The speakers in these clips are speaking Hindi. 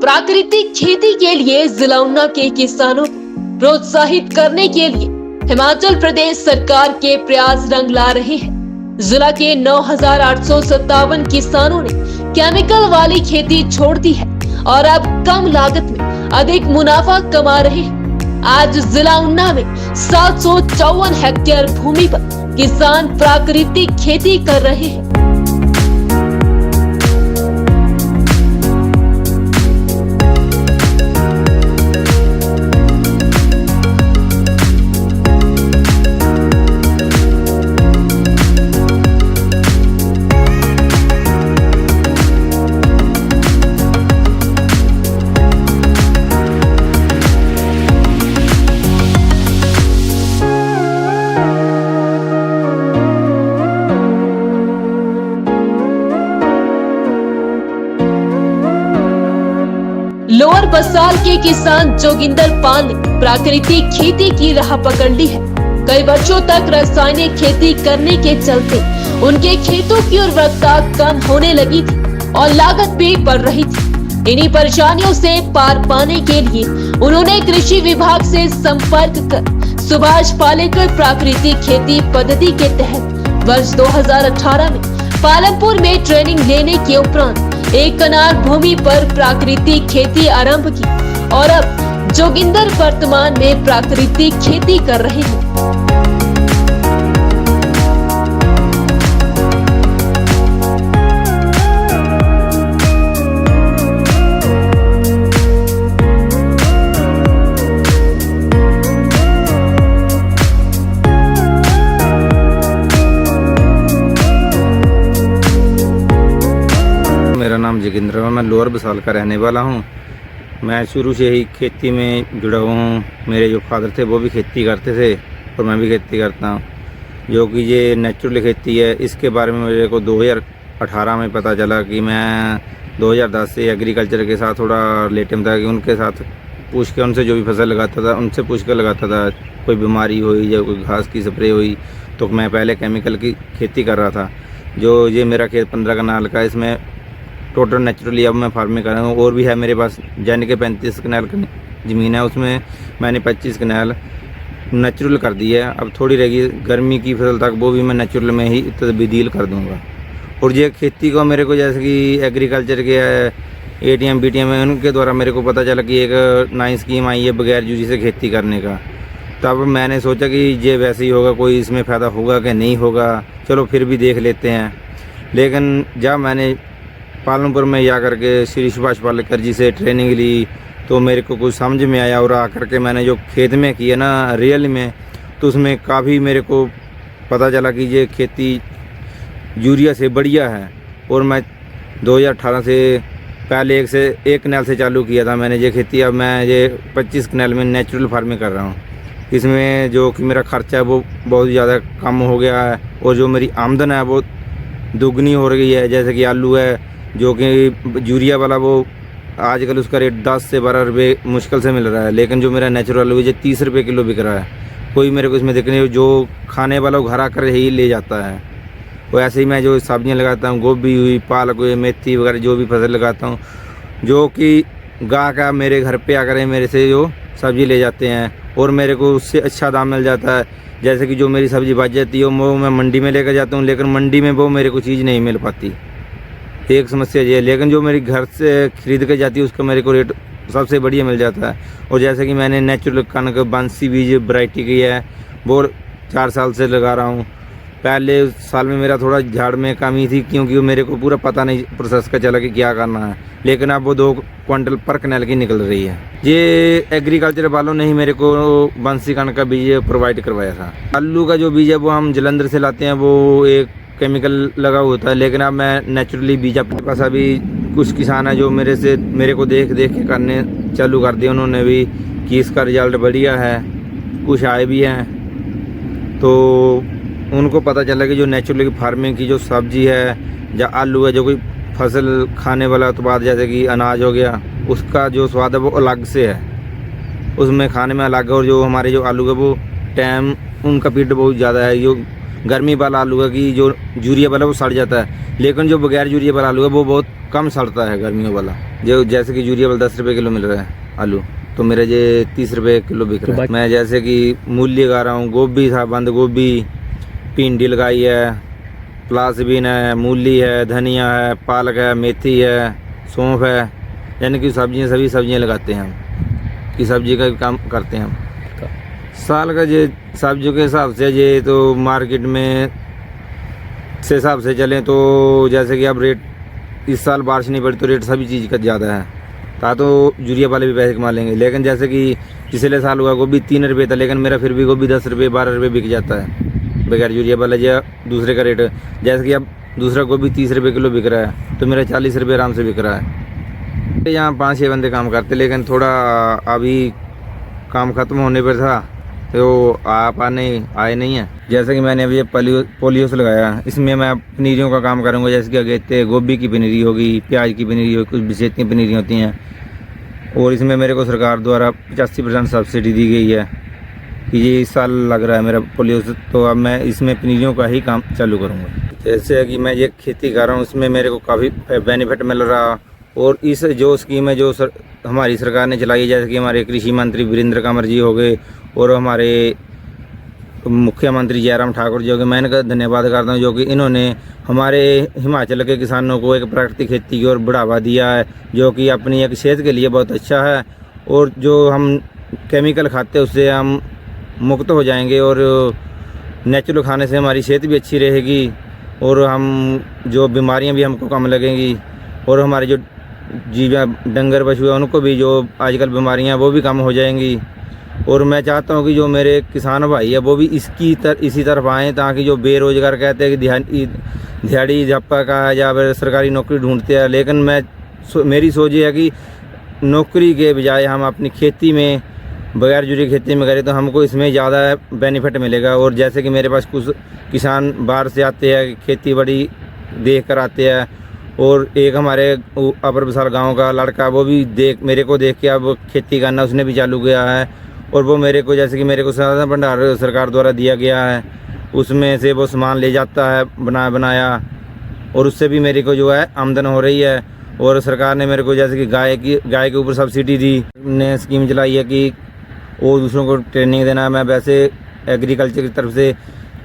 प्राकृतिक खेती के लिए जिला ऊना के किसानों को प्रोत्साहित करने के लिए हिमाचल प्रदेश सरकार के प्रयास रंग ला रहे हैं। जिला के 9,857 किसानों ने केमिकल वाली खेती छोड़ दी है और अब कम लागत में अधिक मुनाफा कमा रहे हैं। आज जिला ऊना में 754 हेक्टेयर भूमि पर किसान प्राकृतिक खेती कर रहे हैं। लोअर बसाल के किसान जोगिंदर पाल ने प्राकृतिक खेती की राह पकड़ ली है। कई वर्षों तक रासायनिक खेती करने के चलते उनके खेतों की उर्वरकता कम होने लगी थी और लागत भी बढ़ रही थी। इन्हीं परेशानियों से पार पाने के लिए उन्होंने कृषि विभाग से संपर्क कर सुभाष पालेकर प्राकृतिक खेती पद्धति के तहत वर्ष 2018 में पालमपुर में ट्रेनिंग लेने के उपरांत 1 कनाल भूमि पर प्राकृतिक खेती आरंभ की और अब जोगिंदर वर्तमान में प्राकृतिक खेती कर रहे हैं। मेरा नाम जोगिंदर है। मैं लोअर बसाल का रहने वाला हूँ। मैं शुरू से ही खेती में जुड़ा हुआ हूँ। मेरे जो फादर थे वो भी खेती करते थे और मैं भी खेती करता हूँ। जो कि ये नेचुरल खेती है, इसके बारे में मेरे को 2018 में पता चला कि मैं 2010 से एग्रीकल्चर के साथ थोड़ा रिलेटिव था कि उनके साथ पूछ के उनसे जो भी फसल लगाता था उनसे पूछ कर लगाता था। कोई बीमारी हुई या कोई घास की स्प्रे हुई तो मैं पहले केमिकल की खेती कर रहा था। जो ये मेरा खेत 15 कनाल का, इसमें टोटल नेचुरली अब मैं फार्मिंग कर रहा हूँ। और भी है मेरे पास, यानी कि 35 कनाल की ज़मीन है, उसमें मैंने 25 कनाल नेचुरल कर दी है। अब थोड़ी रहेगी गर्मी की फसल तक, वो भी मैं नेचुरल में ही तब्दील कर दूँगा। और ये खेती को मेरे को जैसे कि एग्रीकल्चर के ATM BTM है, उनके द्वारा मेरे को पता चला कि एक नई स्कीम आई है बगैर यूरिया से खेती करने का। तब मैंने सोचा कि ये वैसे ही होगा, कोई इसमें फ़ायदा होगा कि नहीं होगा, चलो फिर भी देख लेते हैं। लेकिन जब मैंने पालमपुर में जा करके श्री सुभाष पालेकर जी से ट्रेनिंग ली तो मेरे को कुछ समझ में आया। और आकर के मैंने जो खेत में किया ना रियल में, तो उसमें काफ़ी मेरे को पता चला कि ये खेती यूरिया से बढ़िया है। और मैं 2018 से पहले 1 कनाल से चालू किया था मैंने ये खेती। अब मैं ये 25 कनाल में नेचुरल फार्मिंग कर रहा हूँ। इसमें जो कि मेरा खर्चा है वो बहुत ज़्यादा कम हो गया है और जो मेरी आमदन है वो दुगनी हो रही है। जैसे कि आलू है जो कि यूरिया वाला, वो आजकल उसका रेट 10 से 12 रुपये मुश्किल से मिल रहा है, लेकिन जो मेरा नेचुरल आलू है 30 रुपये किलो बिक रहा है। कोई मेरे को इसमें दिक्कत नहीं, जो खाने वाला वो घर आकर ही ले जाता है। वो ऐसे ही मैं जो सब्जियां लगाता हूँ, गोभी हुई, पालक हुई, मेथी वगैरह जो भी फसल लगाता हूँ, जो कि गाहक मेरे घर पे आकर मेरे से जो सब्ज़ी ले जाते हैं और मेरे को उससे अच्छा दाम मिल जाता है। जैसे कि जो मेरी सब्ज़ी बच जाती है वो मैं मंडी में लेकर जाता हूँ, लेकिन मंडी में वो मेरे को चीज़ नहीं मिल पाती, एक समस्या ये है। लेकिन जो मेरी घर से खरीद के जाती है उसका मेरे को रेट सबसे बढ़िया मिल जाता है। और जैसे कि मैंने नेचुरल कनक बंसी बीज वैरायटी की है, वो 4 साल से लगा रहा हूँ। पहले साल में मेरा थोड़ा झाड़ में कमी थी क्योंकि मेरे को पूरा पता नहीं प्रोसेस का चला कि क्या करना है, लेकिन अब वो 2 क्विंटल पर कनाल की निकल रही है। ये एग्रीकल्चर वालों ने ही मेरे को बंसी कनक का बीज प्रोवाइड करवाया था। आलू का जो बीज है वो हम जलंधर से लाते हैं, वो एक केमिकल लगा होता है, लेकिन अब मैं नेचुरली बीज अपने पास अभी कुछ किसान है जो मेरे को देख के करने चालू कर दिया उन्होंने भी कि इसका रिजल्ट बढ़िया है। कुछ आए भी हैं तो उनको पता चला कि जो नेचुरली फार्मिंग की जो सब्जी है या आलू है, जो कोई फसल खाने वाला उत्पाद जैसे कि अनाज हो गया, उसका जो स्वाद है वो अलग से है, उसमें खाने में अलग है। और जो हमारे जो आलू है वो टाइम उनका पीरियड बहुत ज़्यादा है, जो गर्मी वाला आलू है कि जो यूरिया वाला वो सड़ जाता है, लेकिन जो बगैर यूरिया वाला आलू है वो बहुत कम सड़ता है गर्मियों वाला। जो जैसे कि यूरिया वाला 10 रुपये किलो मिल रहा है आलू, तो मेरा ये 30 रुपये किलो बिक रहा है। मैं जैसे कि मूली लगा रहा हूँ, गोभी था, बंद गोभी, भिंडी लगाई है, प्लास बीन है, मूली है, धनिया है, पालक है, मेथी है, सौंफ है, यानी कि सब्जियाँ, सभी सब्जियाँ लगाते हैं हम, कि सब्जी का काम करते हैं हम। साल का ये सब्जियों के हिसाब से ये तो मार्केट में से हिसाब से चलें तो जैसे कि अब रेट इस साल बारिश नहीं पड़ी तो रेट सभी चीज़ का ज़्यादा है, तो यूरिया वाले भी पैसे कमा लेंगे। लेकिन जैसे कि पिछले साल हुआ गोभी 3 रुपये था, लेकिन मेरा फिर भी गोभी 10 रुपये 12 रुपये बिक जाता है बगैर यूरिया वाला या दूसरे का रेट। जैसे कि अब दूसरा गोभी 30 रुपये किलो बिक रहा है, तो मेरा 40 रुपये आराम से बिक रहा है। यहाँ 5-6 बंदे काम करते, लेकिन थोड़ा अभी काम ख़त्म होने पर था तो आप आए नहीं है। जैसे कि मैंने अभी ये पोलियोस लगाया, इसमें मैं पनीरियों का काम करूँगा। जैसे कि अगेते गोभी की पनीरी होगी, प्याज की पनीरी होगी, कुछ विशेष की पनीरी होती हैं, और इसमें मेरे को सरकार द्वारा 85% सब्सिडी दी गई है कि ये इस साल लग रहा है मेरा पोलियोस, तो अब मैं इसमें पनीरियों का ही काम चालू करूँगा। जैसे कि मैं ये खेती कर रहा हूँ, उसमें मेरे को काफ़ी बेनिफिट मिल रहा, और इस जो स्कीम है जो हमारी सरकार ने चलाई है, जैसे कि हमारे कृषि मंत्री वीरेंद्र कंवर जी हो गए और हमारे मुख्यमंत्री जयराम ठाकुर जी हो गए, मैं इनका धन्यवाद करता हूँ, जो कि इन्होंने हमारे हिमाचल के किसानों को एक प्राकृतिक खेती की ओर बढ़ावा दिया है, जो कि अपनी एक सेहत के लिए बहुत अच्छा है। और जो हम केमिकल खाते हैं उससे हम मुक्त हो जाएंगे, और नेचुरल खाने से हमारी सेहत भी अच्छी रहेगी, और हम जो बीमारियां भी हमको कम लगेंगी, और हमारे जो जीव डंगर पशु है उनको भी जो आजकल बीमारियां वो भी कम हो जाएंगी। और मैं चाहता हूं कि जो मेरे किसान भाई है वो भी इसी तरफ आएँ, ताकि जो बेरोज़गार कहते हैं कि दिहाड़ी झप्पा का या फिर सरकारी नौकरी ढूंढते हैं, लेकिन मेरी सोच ये है कि नौकरी के बजाय हम अपनी खेती में बगैर जुड़ी खेती में करें तो हमको इसमें ज़्यादा बेनिफिट मिलेगा। और जैसे कि मेरे पास कुछ किसान बाहर से आते हैं, खेती बड़ी देख कर आते हैं, और एक हमारे अपर बसाल गांव का लड़का वो भी मेरे को देख के अब खेती करना उसने भी चालू किया है, और वो मेरे को जैसे कि मेरे को साधन भंडार सरकार द्वारा दिया गया है, उसमें से वो सामान ले जाता है बनाया, और उससे भी मेरे को जो है आमदन हो रही है। और सरकार ने मेरे को जैसे कि गाय के ऊपर सब्सिडी दी, ने स्कीम चलाई है कि वो दूसरों को ट्रेनिंग देना। मैं वैसे एग्रीकल्चर की तरफ से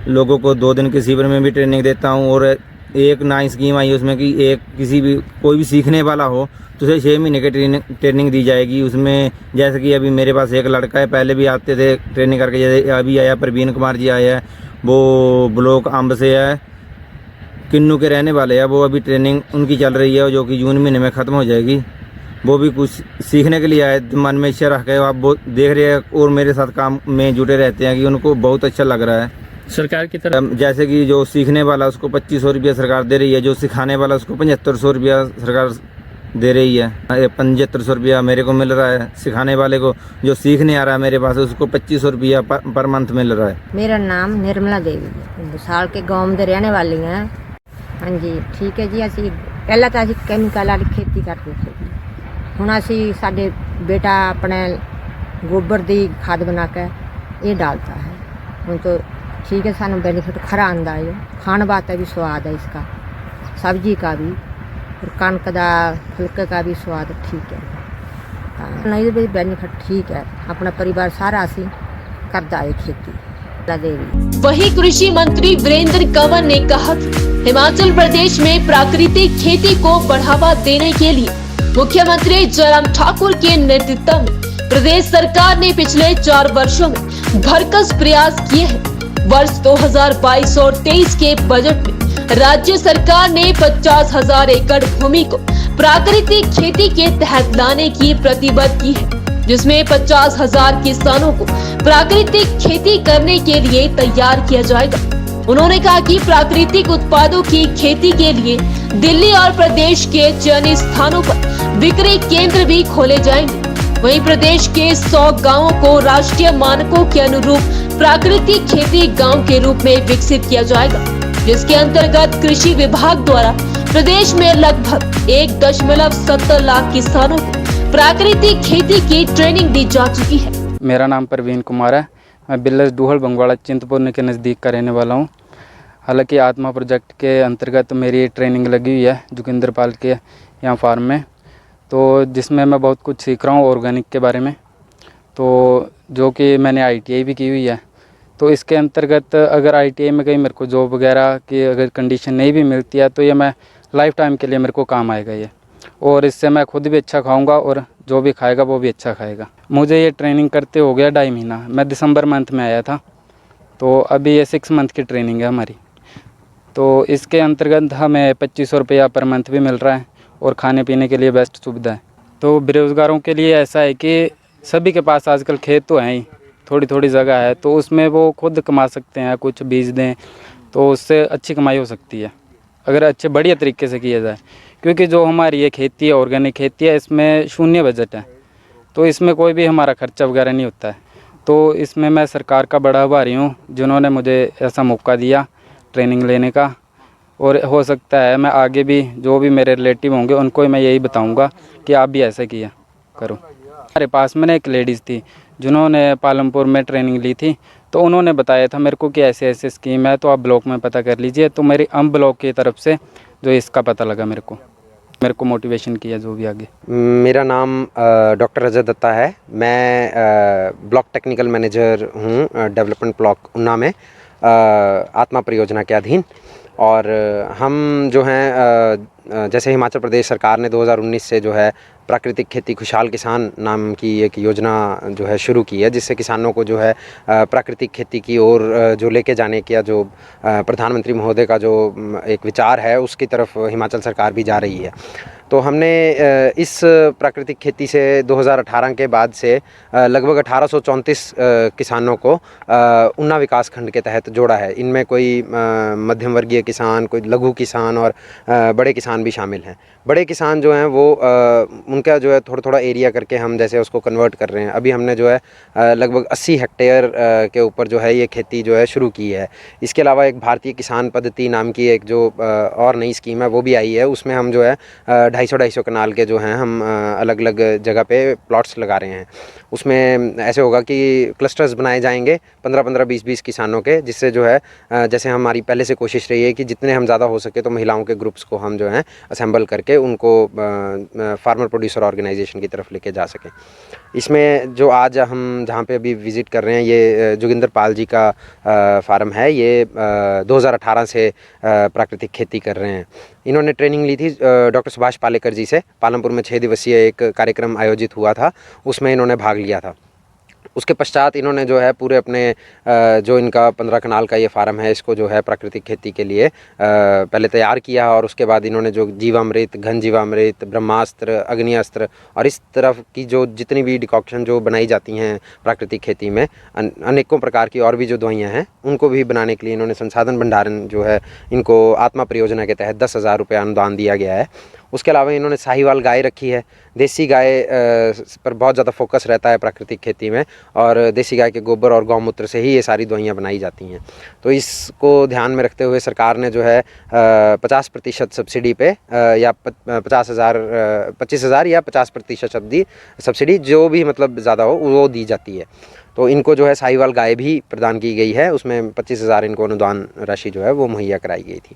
लोगों को 2 दिन के शिविर में भी ट्रेनिंग देता हूँ, और एक नई स्कीम आई है उसमें कि कोई भी सीखने वाला हो तो उसे 6 महीने की ट्रेनिंग दी जाएगी। उसमें जैसे कि अभी मेरे पास एक लड़का है, पहले भी आते थे ट्रेनिंग करके, जैसे अभी आया प्रवीण कुमार जी आए हैं, वो ब्लॉक अंब से है, किन्नू के रहने वाले हैं, वो अभी ट्रेनिंग उनकी चल रही है जो कि जून महीने में ख़त्म हो जाएगी। वो भी कुछ सीखने के लिए आए, मन में इच्छा रख के आप वो देख रहे हैं और मेरे साथ काम में जुटे रहते हैं कि उनको बहुत अच्छा लग रहा है। सरकार की तरफ जैसे कि जो सीखने वाला उसको 2500 रुपया सरकार दे रही है, जो सिखाने वाला उसको 7500 रुपया सरकार दे रही है। 7500 रुपया मेरे को मिल रहा है, सिखाने वाले को जो सीखने आ रहा है मेरे पास उसको 2500 रुपया पर मंथ मिल रहा है। मेरा नाम निर्मला देवी विशाल के गांव ਦੇ रहने वाली हैं। हाँ जी ठीक है जी। ਅਸੀਂ ਪਹਿਲਾਂ ਤਾਂ ਅਸੀਂ ਕੈਮੀਕਲ ਵਾਲੀ ਖੇਤੀ ਕਰਦੇ ਸੀ, ਹੁਣ ਅਸੀਂ ਸਾਡੇ बेटा अपने गोबर ਦੀ खाद बना के ये डालता है, ਹੁਣ तो ठीक है, सानू बेनिफिट खरा आंदा है, खाने वास्ते भी स्वाद है इसका, सब्जी का भी और कणक का फुलके का भी स्वाद ठीक है। नहीं भी बेनिफिट ठीक है, अपना परिवार सारा असी करता है खेती। वही कृषि मंत्री वीरेंद्र कंवर ने कहा कि हिमाचल प्रदेश में प्राकृतिक खेती को बढ़ावा देने के लिए मुख्यमंत्री जयराम ठाकुर के नेतृत्व में प्रदेश सरकार ने पिछले 4 वर्षों में भरकस प्रयास किए हैं। वर्ष 2022 और 23 के बजट में राज्य सरकार ने 50,000 एकड़ भूमि को प्राकृतिक खेती के तहत लाने की प्रतिबद्ध की है, जिसमें 50,000 किसानों को प्राकृतिक खेती करने के लिए तैयार किया जाएगा। उन्होंने कहा कि प्राकृतिक उत्पादों की खेती के लिए दिल्ली और प्रदेश के चयनित स्थानों पर विक्रय केंद्र भी खोले जाएंगे। वहीं प्रदेश के 100 गांवों को राष्ट्रीय मानकों के अनुरूप प्राकृतिक खेती गांव के रूप में विकसित किया जाएगा, जिसके अंतर्गत कृषि विभाग द्वारा प्रदेश में लगभग 1.7 लाख किसानों को प्राकृतिक खेती की ट्रेनिंग दी जा चुकी है। मेरा नाम प्रवीण कुमार है, मैं बिल्लस डूहल बंगवाड़ा चिंतपूर्णी के नज़दीक का रहने वाला हूँ। हालांकि आत्मा प्रोजेक्ट के अंतर्गत मेरी ट्रेनिंग लगी हुई है जोगिंदर पाल के यहाँ फार्म में, तो जिसमें मैं बहुत कुछ सीख रहा हूँ ऑर्गेनिक के बारे में, तो जो कि मैंने ITI भी की हुई है। तो इसके अंतर्गत अगर ITI में कहीं मेरे को जॉब वगैरह की अगर कंडीशन नहीं भी मिलती है तो ये मैं लाइफ टाइम के लिए मेरे को काम आएगा ये, और इससे मैं खुद भी अच्छा खाऊंगा और जो भी खाएगा वो भी अच्छा खाएगा। मुझे ये ट्रेनिंग करते हो गया 2.5 महीना, मैं दिसंबर मंथ में आया था, तो अभी ये 6 मंथ की ट्रेनिंग है हमारी। तो इसके अंतर्गत हमें 2500 रुपया पर मंथ भी मिल रहा है और खाने पीने के लिए बेस्ट सुविधा है। तो बेरोज़गारों के लिए ऐसा है कि सभी के पास आजकल खेत तो हैं ही, थोड़ी थोड़ी जगह है, तो उसमें वो खुद कमा सकते हैं, कुछ बीज दें तो उससे अच्छी कमाई हो सकती है अगर अच्छे बढ़िया तरीके से किया जाए। क्योंकि जो हमारी ये खेती है ऑर्गेनिक खेती है, इसमें शून्य बजट है, तो इसमें कोई भी हमारा खर्चा वगैरह नहीं होता है। तो इसमें मैं सरकार का बड़ा आभारी हूँ जिन्होंने मुझे ऐसा मौका दिया ट्रेनिंग लेने का, और हो सकता है मैं आगे भी जो भी मेरे रिलेटिव होंगे उनको मैं यही बताऊँगा कि आप भी ऐसा किया करो। हमारे पास में ना एक लेडीज़ थी जिन्होंने पालमपुर में ट्रेनिंग ली थी, तो उन्होंने बताया था मेरे को कि ऐसे ऐसे स्कीम है, तो आप ब्लॉक में पता कर लीजिए। तो मेरी ब्लॉक की तरफ से जो इसका पता लगा मेरे को मोटिवेशन किया जो भी आगे। मेरा नाम डॉक्टर रजत दत्ता है। मैं ब्लॉक टेक्निकल मैनेजर हूँ डेवलपमेंट ब्लॉक ऊना में आत्मा परियोजना के अधीन। और हम जो हैं जैसे हिमाचल प्रदेश सरकार ने 2019 से जो है प्राकृतिक खेती खुशहाल किसान नाम की एक योजना जो है शुरू की है, जिससे किसानों को जो है प्राकृतिक खेती की ओर जो लेके जाने का जो प्रधानमंत्री महोदय का जो एक विचार है उसकी तरफ हिमाचल सरकार भी जा रही है। तो हमने इस प्राकृतिक खेती से 2018 के बाद से लगभग 1834 किसानों को ऊना विकास खंड के तहत जोड़ा है। इनमें कोई मध्यम वर्गीय किसान, कोई लघु किसान और बड़े किसान भी शामिल हैं। बड़े किसान जो हैं वो उनका जो है थोड़ा थोड़ा एरिया करके हम जैसे उसको कन्वर्ट कर रहे हैं। अभी हमने जो है लगभग 80 हेक्टेयर के ऊपर जो है ये खेती जो है शुरू की है। इसके अलावा एक भारतीय किसान पद्धति नाम की एक जो और नई स्कीम है वो भी आई है। उसमें हम जो है 250 कनाल के जो हैं हम अलग अलग जगह पे प्लॉट्स लगा रहे हैं। उसमें ऐसे होगा कि क्लस्टर्स बनाए जाएंगे 15-15, 20-20 किसानों के, जिससे जो है जैसे हमारी पहले से कोशिश रही है कि जितने हम ज़्यादा हो सके तो महिलाओं के ग्रुप्स को हम जो हैं असेंबल करके उनको फार्मर प्रोड्यूसर ऑर्गेनाइजेशन की तरफ लेके जा सकें। इसमें जो आज हम जहाँ पे अभी विज़िट कर रहे हैं ये जोगिंदर पाल जी का फार्म है। ये 2018 से प्राकृतिक खेती कर रहे हैं। इन्होंने ट्रेनिंग ली थी डॉक्टर सुभाष पालेकर जी से। पालमपुर में 6 दिवसीय एक कार्यक्रम आयोजित हुआ था, उसमें इन्होंने भाग लिया था। उसके पश्चात इन्होंने जो है पूरे अपने जो इनका 15 कनाल का ये फार्म है इसको जो है प्राकृतिक खेती के लिए पहले तैयार किया, और उसके बाद इन्होंने जो जीवामृत, घन जीवामृत, ब्रह्मास्त्र, अग्निअस्त्र और इस तरफ की जो जितनी भी डिकॉक्शन जो बनाई जाती हैं प्राकृतिक खेती में, अनेकों प्रकार की और भी जो दवाइयाँ हैं उनको भी बनाने के लिए इन्होंने संसाधन भंडारण जो है इनको आत्मा परियोजना के तहत 10,000 रुपये अनुदान दिया गया है। उसके अलावा इन्होंने साहिवाल गाय रखी है। देसी गाय पर बहुत ज़्यादा फोकस रहता है प्राकृतिक खेती में, और देसी गाय के गोबर और गौमूत्र से ही ये सारी दवाइयाँ बनाई जाती हैं। तो इसको ध्यान में रखते हुए सरकार ने जो है 50% सब्सिडी पे या 25,000 या 50% सब्सिडी जो भी मतलब ज़्यादा हो वो दी जाती है। तो इनको जो है साहिवाल गाय भी प्रदान की गई है, उसमें 25,000 इनको अनुदान राशि जो है वो मुहैया कराई गई थी।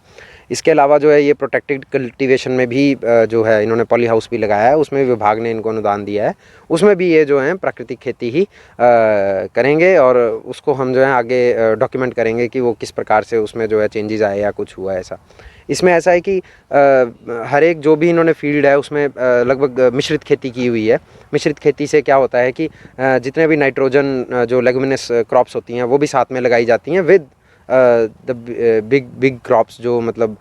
इसके अलावा जो है ये प्रोटेक्टेड कल्टीवेशन में भी जो है इन्होंने पॉली हाउस भी लगाया है, उसमें विभाग ने इनको अनुदान दिया है। उसमें भी ये जो है प्राकृतिक खेती ही करेंगे, और उसको हम जो है आगे डॉक्यूमेंट करेंगे कि वो किस प्रकार से उसमें जो है चेंजेस आए या कुछ हुआ ऐसा। इसमें ऐसा है कि हर एक जो भी इन्होंने फील्ड है उसमें लगभग मिश्रित खेती की हुई है। मिश्रित खेती से क्या होता है कि जितने भी नाइट्रोजन जो लेगुमिनस क्रॉप्स होती हैं वो भी साथ में लगाई जाती हैं विद द बिग क्रॉप्स, जो मतलब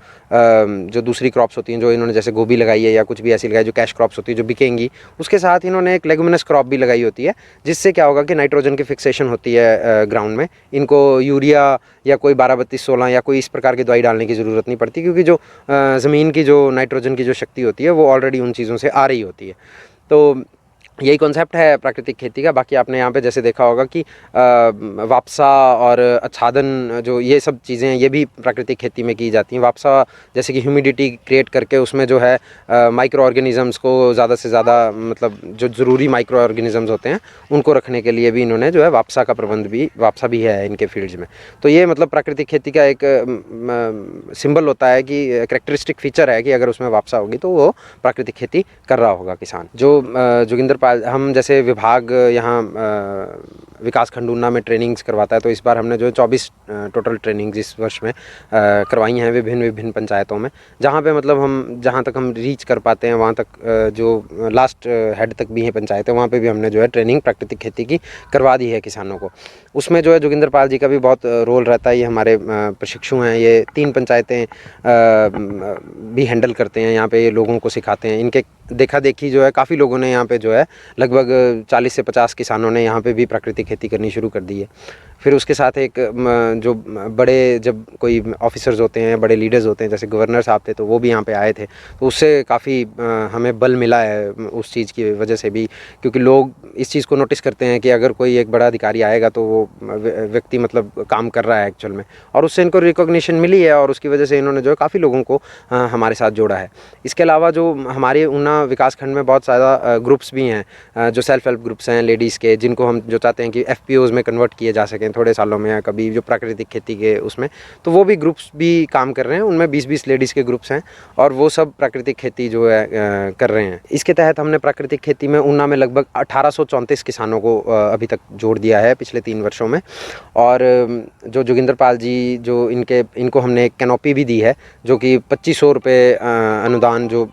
जो दूसरी क्रॉप्स होती हैं जो इन्होंने जैसे गोभी लगाई है या कुछ भी ऐसी लगाई जो कैश क्रॉप्स होती है जो बिकेंगी, उसके साथ इन्होंने एक लेगुमिनस क्रॉप भी लगाई होती है, जिससे क्या होगा कि नाइट्रोजन की फिक्सेशन होती है ग्राउंड में। इनको यूरिया या कोई 12-32-16 या कोई इस प्रकार की दवाई डालने की ज़रूरत नहीं पड़ती, क्योंकि जो ज़मीन की जो नाइट्रोजन की जो शक्ति होती है वो ऑलरेडी उन चीज़ों से आ रही होती है। तो यही कॉन्सेप्ट है प्राकृतिक खेती का। बाकी आपने यहाँ पे जैसे देखा होगा कि वापसा और आच्छादन, जो ये सब चीज़ें हैं, ये भी प्राकृतिक खेती में की जाती हैं। वापसा जैसे कि ह्यूमिडिटी क्रिएट करके उसमें जो है माइक्रो ऑर्गेनिज़म्स को ज़्यादा से ज़्यादा, मतलब जो ज़रूरी माइक्रो ऑर्गेनिज़म्स होते हैं उनको रखने के लिए भी इन्होंने जो है वापसा का प्रबंध भी, वापसा भी है इनके फील्ड्स में। तो ये मतलब प्राकृतिक खेती का एक सिंबल होता है कि कैरेक्टरिस्टिक फीचर है कि अगर उसमें वापसा होगी तो वो प्राकृतिक खेती कर रहा होगा किसान। जो जोगिंदर पाल, हम जैसे विभाग यहाँ विकास खंड ऊना में ट्रेनिंग्स करवाता है, तो इस बार हमने जो 24 टोटल ट्रेनिंग्स इस वर्ष में करवाई हैं विभिन्न पंचायतों में, जहाँ पे मतलब हम जहाँ तक हम रीच कर पाते हैं वहाँ तक, जो लास्ट हेड तक भी हैं पंचायतें, वहाँ पे भी हमने जो है ट्रेनिंग प्राकृतिक खेती की करवा दी है किसानों को। उसमें जो है जोगिंदर पाल जी का भी बहुत रोल रहता है। ये हमारे प्रशिक्षु हैं, ये 3 पंचायतें भी हैंडल करते हैं, यहाँ पे ये लोगों को सिखाते हैं। इनके देखा देखी जो है काफ़ी लोगों ने यहाँ पे जो है लगभग 40 से 50 किसानों ने यहाँ पे भी प्राकृतिक खेती करनी शुरू कर दी है। फिर उसके साथ एक जो बड़े, जब कोई ऑफिसर्स होते हैं, बड़े लीडर्स होते हैं, जैसे गवर्नर साहब थे, तो वो भी यहाँ पे आए थे, तो उससे काफ़ी हमें बल मिला है उस चीज़ की वजह से भी, क्योंकि लोग इस चीज़ को नोटिस करते हैं कि अगर कोई एक बड़ा अधिकारी आएगा तो वो व्यक्ति मतलब काम कर रहा है एक्चुअल में, और उससे इनको रिकॉग्निशन मिली है, और उसकी वजह से इन्होंने जो है काफ़ी लोगों को हमारे साथ जोड़ा है। इसके अलावा जो हमारे ऊना विकास खंड में बहुत ज़्यादा ग्रुप्स भी हैं, जो सेल्फ हेल्प ग्रुप्स हैं लेडीज़ के, जिनको हम जो चाहते हैं कि FPOs में कन्वर्ट किए जा सकें थोड़े सालों में या कभी, जो प्राकृतिक खेती के उसमें, तो वो भी ग्रुप्स भी काम कर रहे हैं। उनमें 20-20 लेडीज़ के ग्रुप्स हैं और वो सब प्राकृतिक खेती जो है कर रहे हैं। इसके तहत हमने प्राकृतिक खेती में ऊना में लगभग 1834 किसानों को अभी तक जोड़ दिया है पिछले 3 वर्षों में। और जो जोगिंदर पाल जी, जो इनको हमने एक कैनोपी भी दी है, जो कि 2500 रुपये अनुदान जो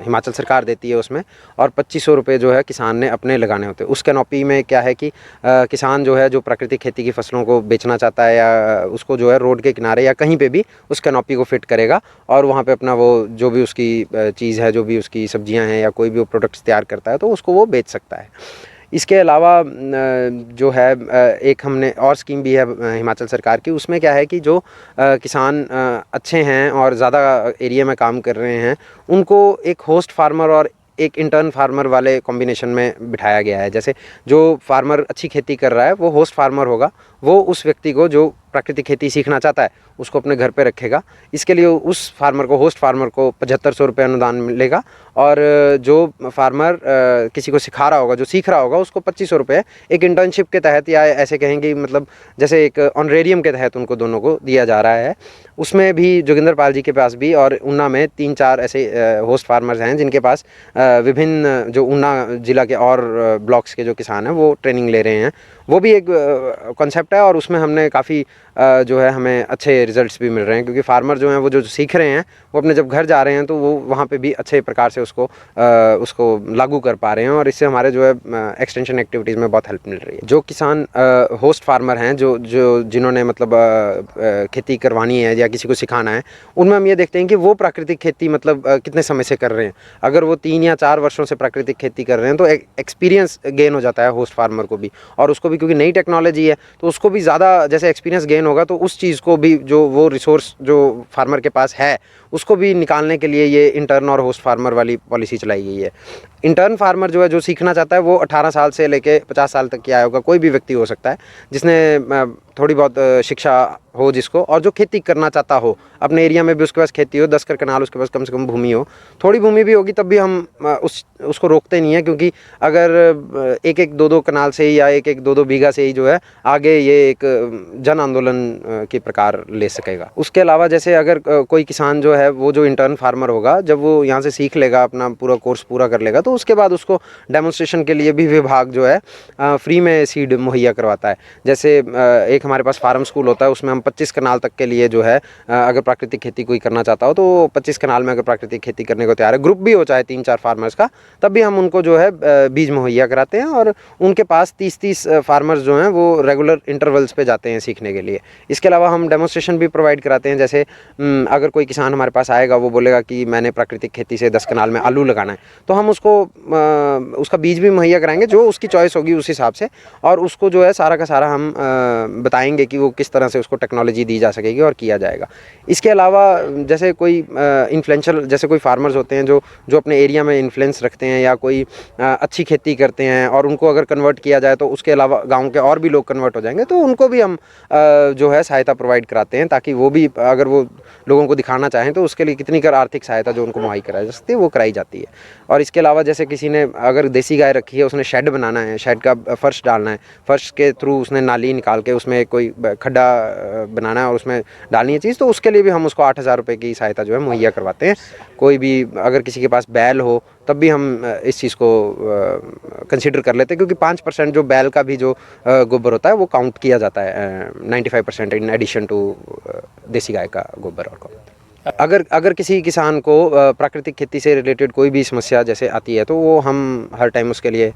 हिमाचल सरकार देती है उसमें, और 2500 रुपये जो है किसान ने अपने लगाने होते हैं। उस कैनोपी में क्या है कि किसान जो है, जो प्राकृतिक खेती की फसलों को बेचना चाहता है, या उसको जो है रोड के किनारे या कहीं पे भी उस कैनोपी को फिट करेगा, और वहाँ पे अपना वो जो भी उसकी चीज़ है, जो भी उसकी सब्जियाँ हैं या कोई भी वो प्रोडक्ट्स तैयार करता है, तो उसको वो बेच सकता है। इसके अलावा जो है एक हमने और स्कीम भी है हिमाचल सरकार की। उसमें क्या है कि जो किसान अच्छे हैं और ज़्यादा एरिया में काम कर रहे हैं, उनको एक होस्ट फार्मर और एक इंटर्न फार्मर वाले कॉम्बिनेशन में बिठाया गया है। जैसे जो फार्मर अच्छी खेती कर रहा है वो होस्ट फार्मर होगा, वो उस व्यक्ति को जो प्राकृतिक खेती सीखना चाहता है उसको अपने घर पे रखेगा। इसके लिए उस फार्मर को, होस्ट फार्मर को 7500 रुपये अनुदान मिलेगा, और जो फार्मर किसी को सिखा रहा होगा, जो सीख रहा होगा, उसको 2500 रुपये एक इंटर्नशिप के तहत, या ऐसे कहेंगे मतलब जैसे एक ऑनरेरियम के तहत उनको दोनों को दिया जा रहा है। उसमें भी जोगिंदर पाल जी के पास भी और ऊना में 3-4 ऐसे होस्ट फार्मर्स हैं जिनके पास विभिन्न जो ऊना ज़िला के और ब्लॉक्स के जो किसान हैं वो ट्रेनिंग ले रहे हैं। वो भी एक कॉन्सेप्ट है, और उसमें हमने काफ़ी जो है हमें अच्छे रिजल्ट्स भी मिल रहे हैं, क्योंकि फार्मर जो हैं वो जो सीख रहे हैं वो अपने जब घर जा रहे हैं तो वो वहाँ पे भी अच्छे प्रकार से उसको लागू कर पा रहे हैं, और इससे हमारे जो है एक्सटेंशन एक्टिविटीज़ में बहुत हेल्प मिल रही है। जो किसान होस्ट फार्मर हैं, जो जिन्होंने मतलब खेती करवानी है या किसी को सिखाना है, उनमें हम ये देखते हैं कि वो प्राकृतिक खेती मतलब कितने समय से कर रहे हैं। अगर वो 3 या 4 वर्षों से प्राकृतिक खेती कर रहे हैं तो एक्सपीरियंस गेन हो जाता है होस्ट फार्मर को भी, और उसको भी, क्योंकि नई टेक्नोलॉजी है तो उसको भी ज़्यादा जैसे एक्सपीरियंस गेन होगा, तो उस चीज़ को भी, जो वो रिसोर्स जो फार्मर के पास है, उसको भी निकालने के लिए ये इंटर्न और होस्ट फार्मर वाली पॉलिसी चलाई गई है। इंटर्न फार्मर जो है, जो सीखना चाहता है, वो 18 साल से लेके 50 साल तक की आयु का कोई भी व्यक्ति हो सकता है, जिसने थोड़ी बहुत शिक्षा हो जिसको, और जो खेती करना चाहता हो, अपने एरिया में भी उसके पास खेती हो, 10 कनाल उसके पास कम से कम भूमि हो। थोड़ी भूमि भी होगी तब भी हम उसको रोकते नहीं है, क्योंकि अगर 1-1, 2-2 कनाल से ही या 1-1, 2-2 बीघा से ही जो है आगे ये एक जन आंदोलन के प्रकार ले सकेगा। उसके अलावा जैसे अगर कोई किसान जो है वो जो इंटर्न फार्मर होगा, जब वो यहाँ से सीख लेगा, अपना पूरा कोर्स पूरा कर लेगा, तो उसके बाद उसको डेमोन्स्ट्रेशन के लिए भी विभाग जो है फ्री में सीड मुहैया करवाता है। जैसे एक हमारे पास फार्म स्कूल होता है, उसमें हम 25 कनाल तक के लिए जो है अगर प्राकृतिक खेती कोई करना चाहता हो तो 25 कनाल में अगर प्राकृतिक खेती करने को तैयार है, ग्रुप भी हो चाहे 3-4 फार्मर्स का, तब भी हम उनको जो है बीज मुहैया कराते हैं, और उनके पास 30-30 फार्मर्स जो हैं वो रेगुलर इंटरवल्स पे जाते हैं सीखने के लिए। इसके अलावा हम डेमोन्स्ट्रेशन भी प्रोवाइड कराते हैं। जैसे अगर कोई किसान हमारे पास आएगा, वो बोलेगा कि मैंने प्राकृतिक खेती से 10 कनाल में आलू लगाना है, तो हम उसको उसका बीज भी मुहैया कराएंगे जो उसकी चॉइस होगी उस हिसाब से, और उसको जो है सारा का सारा हम बताएंगे कि वो किस तरह से उसको टेक्नोलॉजी दी जा सकेगी और किया जाएगा। इसके अलावा जैसे कोई इन्फ्लुएंशियल, जैसे कोई फार्मर्स होते हैं जो अपने एरिया में इन्फ्लुएंस रखते हैं या कोई अच्छी खेती करते हैं और उनको अगर कन्वर्ट किया जाए तो उसके अलावा गाँव के और भी लोग कन्वर्ट हो जाएंगे, तो उनको भी हम जो है सहायता प्रोवाइड कराते हैं, ताकि वो भी अगर वो लोगों को दिखाना चाहें तो उसके लिए कितनी कर आर्थिक सहायता जो उनको मुहैया कराई जा सकती है वो कराई जाती है। और इसके अलावा जैसे किसी ने अगर देसी गाय रखी है, उसने शेड बनाना है, शेड का फर्श डालना है, फर्श के थ्रू उसने नाली निकाल के उसमें कोई खड्डा बनाना है और उसमें डालनी है चीज़, तो उसके लिए भी हम उसको 8,000 रुपये की सहायता जो है मुहैया करवाते हैं। कोई भी अगर किसी के पास बैल हो तब भी हम इस चीज़ को कंसीडर कर लेते हैं, क्योंकि 5% जो बैल का भी जो गोबर होता है वो काउंट किया जाता है 95% इन एडिशन टू देसी गाय का गोबर। और अगर किसी किसान को प्राकृतिक खेती से रिलेटेड कोई भी समस्या जैसे आती है तो वो हम हर टाइम उसके लिए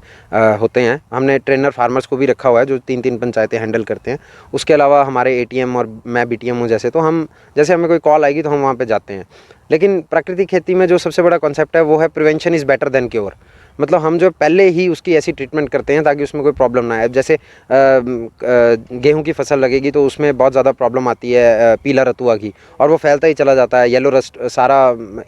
होते हैं। हमने ट्रेनर फार्मर्स को भी रखा हुआ है जो 3-3 पंचायतें हैंडल करते हैं। उसके अलावा हमारे एटीएम और मैं बीटीएम हूँ जैसे, तो हम जैसे हमें कोई कॉल आएगी तो हम वहाँ पे जाते हैं। लेकिन प्राकृतिक खेती में जो सबसे बड़ा कॉन्सेप्ट है वो है prevention is better than cure. मतलब हम जो पहले ही उसकी ऐसी ट्रीटमेंट करते हैं ताकि उसमें कोई प्रॉब्लम ना आए। जैसे गेहूं की फसल लगेगी तो उसमें बहुत ज़्यादा प्रॉब्लम आती है पीला रतुआ की, और वो फैलता ही चला जाता है, येलो रस्ट सारा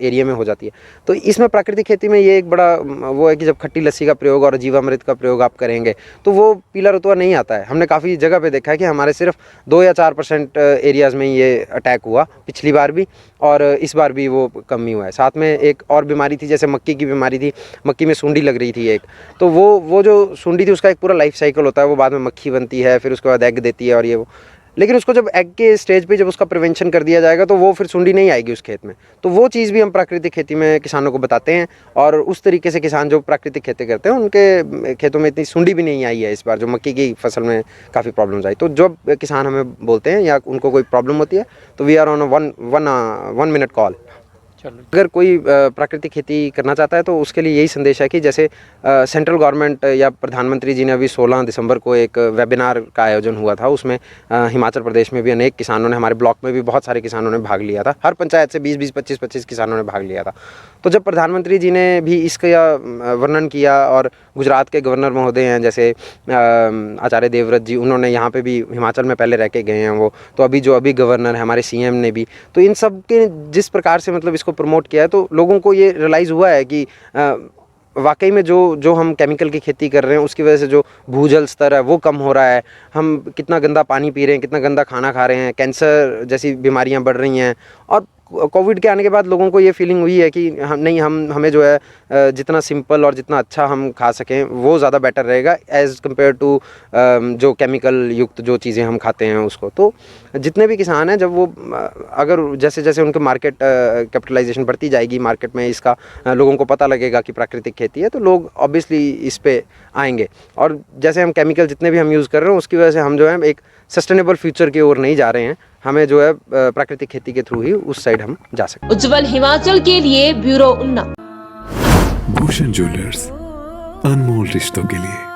एरिया में हो जाती है। तो इसमें प्राकृतिक खेती में ये एक बड़ा वो है कि जब खट्टी लस्सी का प्रयोग और जीवामृत का प्रयोग आप करेंगे तो वो पीला रतुआ नहीं आता है। हमने काफ़ी जगह पे देखा है कि हमारे सिर्फ 2 या 4% एरियाज़ में ये अटैक हुआ, पिछली बार भी और इस बार भी वो कम ही हुआ है। साथ में एक और बीमारी थी, जैसे मक्की की बीमारी थी, मक्की में सूंडी लग रही थी एक, तो वो जो सूंडी थी उसका एक पूरा लाइफ साइकिल होता है, वो बाद में मक्खी बनती है, फिर उसके बाद एग देती है और ये वो। लेकिन उसको जब एग के स्टेज पे जब उसका प्रिवेंशन कर दिया जाएगा तो वो फिर सूंडी नहीं आएगी उस खेत में। तो वो चीज़ भी हम प्राकृतिक खेती में किसानों को बताते हैं, और उस तरीके से किसान जो प्राकृतिक खेती करते हैं उनके खेतों में इतनी सूंडी भी नहीं आई है इस बार, जो मक्की की फसल में काफ़ी प्रॉब्लम्स आई। तो जब किसान हमें बोलते हैं या उनको कोई प्रॉब्लम होती है तो we are on one minute call. अगर कोई प्राकृतिक खेती करना चाहता है तो उसके लिए यही संदेश है कि जैसे सेंट्रल गवर्नमेंट या प्रधानमंत्री जी ने अभी 16 दिसंबर को एक वेबिनार का आयोजन हुआ था, उसमें हिमाचल प्रदेश में भी अनेक किसानों ने, हमारे ब्लॉक में भी बहुत सारे किसानों ने भाग लिया था। हर पंचायत से 20-20, 25-25 किसानों ने भाग लिया था। तो जब प्रधानमंत्री जी ने भी इसका वर्णन किया, और गुजरात के गवर्नर महोदय हैं जैसे आचार्य देवव्रत जी, उन्होंने यहाँ पे भी हिमाचल में पहले रह के गए हैं वो, तो अभी जो गवर्नर है हमारे सीएम ने भी, तो इन सब के जिस प्रकार से मतलब इसको प्रमोट किया है तो लोगों को ये रियलाइज़ हुआ है कि वाकई में जो हम केमिकल की खेती कर रहे हैं उसकी वजह से जो भूजल स्तर है वो कम हो रहा है, हम कितना गंदा पानी पी रहे हैं, कितना गंदा खाना खा रहे हैं, कैंसर जैसी बीमारियां बढ़ रही हैं। और कोविड के आने के बाद लोगों को ये फीलिंग हुई है कि हमें जो है जितना सिंपल और जितना अच्छा हम खा सकें वो ज़्यादा बेटर रहेगा एज़ कम्पेयर टू जो केमिकल युक्त जो चीज़ें हम खाते हैं उसको। तो जितने भी किसान हैं, जब वो अगर जैसे जैसे उनके मार्केट कैपिटलाइजेशन बढ़ती जाएगी, मार्केट में इसका लोगों को पता लगेगा कि प्राकृतिक खेती है, तो लोग ऑब्वियसली इस पे आएंगे। और जैसे हम केमिकल जितने भी हम यूज़ कर रहे हैं उसकी वजह से हम जो है एक सस्टेनेबल फ्यूचर की ओर नहीं जा रहे हैं, हमें जो है प्राकृतिक खेती के थ्रू ही उस साइड हम जा सकते हैं। उज्जवल हिमाचल के लिए ब्यूरो उन्ना। भूषण ज्वेलर्स, अनमोल रिश्तों के लिए।